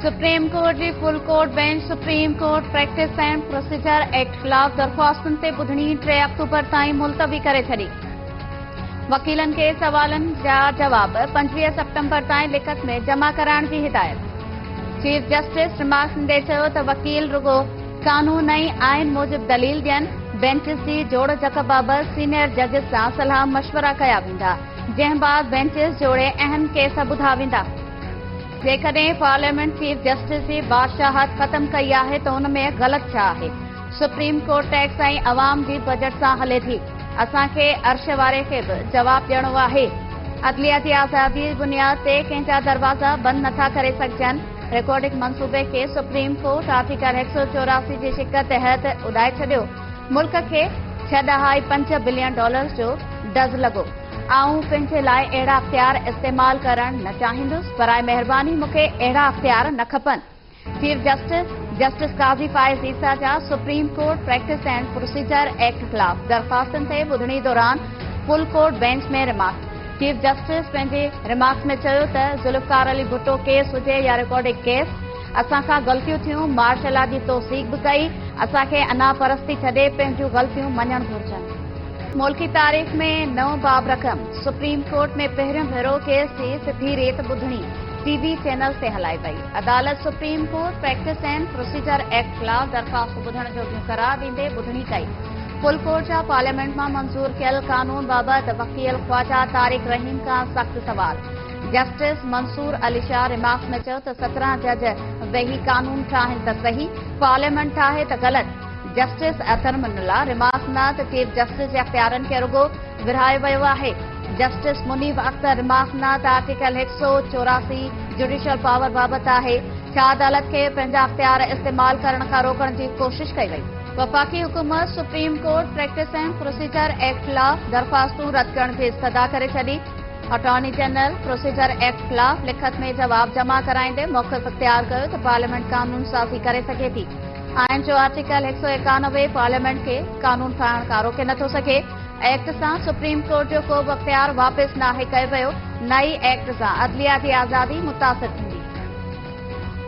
Supreme court की full court bench supreme court practice and procedure act खिलाफ दरख्वास्तुन से ॿुधणी 3 अक्टूबर ताईं मुलतवी करे छॾी। वकीलन के सवालन जा जवाब 25 सितंबर ताईं लिखत में जमा कराइण की हिदायत। चीफ जस्टिस रिमार्क्स ॾे चयो त वकील रुगो कानून ऐं आइन मूजिब दलील ॾियनि। बेंचिस की जोड़ जक बाबति सीनियर जजिस सां सलाह मशवरा कया वेंदा, जंहिं बाद बेंचिस जोड़े अहम केस ॿुधा वेंदा। जेकॾहिं पार्लियामेंट चीफ जस्टिस की बादशाहत ख़त्म कई है तो उनमें गलत छा आहे? सुप्रीम कोर्ट टैक्स ऐं अवाम जी बजट सां हले थी। असांखे अर्श वारे खे बि जवाब ॾियणो आहे। अदलिया जी आज़ादी जी बुनियाद ते कंहिंजा दरवाज़ा बंद नथा करे सघजनि। रिकॉर्डिंग मंसूबे के सुप्रीम कोर्ट आर्टिकल 184 की शिक तहत उड़ाए छॾियो। मुल्क के 6.5 बिलियन डॉलर्स जो डज़ लगो। आऊं पंहिंजे लाइ अहिड़ा अख़्तियार इस्तेमाल करण न चाहींदुसि, बराए महिरबानी मूंखे अहिड़ा अख़्तियार न खपनि। चीफ जस्टिस काज़ी फाइज़ ईसा जा supreme court practice and procedure act खिलाफ दरख्वास्तुन ते ॿुधणी दौरान फुल कोर्ट बेंच में रिमार्क्स। चीफ जस्टिस पंहिंजे रिमार्क्स में चयो त ज़ुल्फ़िकार अली भुट्टो केस हुजे या रिकॉर्डिंग केस, असांखां ग़लतियूं थियूं, मार्शल लॉ जी तौसीक़ बि कई। असांखे अना परस्ती छॾे पंहिंजूं ग़लतियूं मञणु घुरिजनि। मुल्की तारीख़ में नओं बाब रक़म। सुप्रीम कोर्ट में पहिरियों भेरो केस जी सिधी रेत ॿुधणी टीवी चैनल से हलाई वई। अदालत supreme court practice and procedure act खिलाफ दरख़्वास्त ॿुधण जो करार ॾींदे ॿुधणी कई। फुल कोर्ट जा पार्लियामेंट में मंजूर कयल कानून बाबति वकील ख्वाजा तारिक रहीम का सख्त सवाल। जस्टिस मंसूर अली शाह रिमार्क्स में चयो त 17 जज वेही कानून ठाहिनि त सही, पार्लियामेंट ठाहे त ग़लत। जस्टिस अतर मुल्ला रिमार्क्स न त चीफ जस्टिस जे अख़्तियारनि खे रुगो विरहायो वियो आहे। जस्टिस मुनीब अख्तर रिमार्क्स न त आर्टिकल 184 जुडिशियल पावर बाबति आहे। छा अदालत खे पंहिंजा अख़्तियार इस्तेमाल करण खां रोकण की कोशिश कई वई? वफ़ाक़ी हुकूमत supreme court practice and procedure act खिलाफ दरख्वास्तूं रद्द करण की इस्तदा करे छॾी। अटॉर्नी जनरल प्रोसीजर एक्ट खिलाफ लिखत में जवाब जमा कराईंदे मौक़िफ़ इख्तियार कयो त पार्लियामेंट कानून साज़ी करे सघे थी। आइन जो आर्टिकल 191 पार्लियामेंट के कानून ठाहिण खां रोके नथो सघे। एक्ट सां सुप्रीम कोर्ट जो को बि अख़्तियार वापसि नाहे कयो वियो। नई एक्ट सां अदलिया जी आज़ादी मुतासिर थींदी।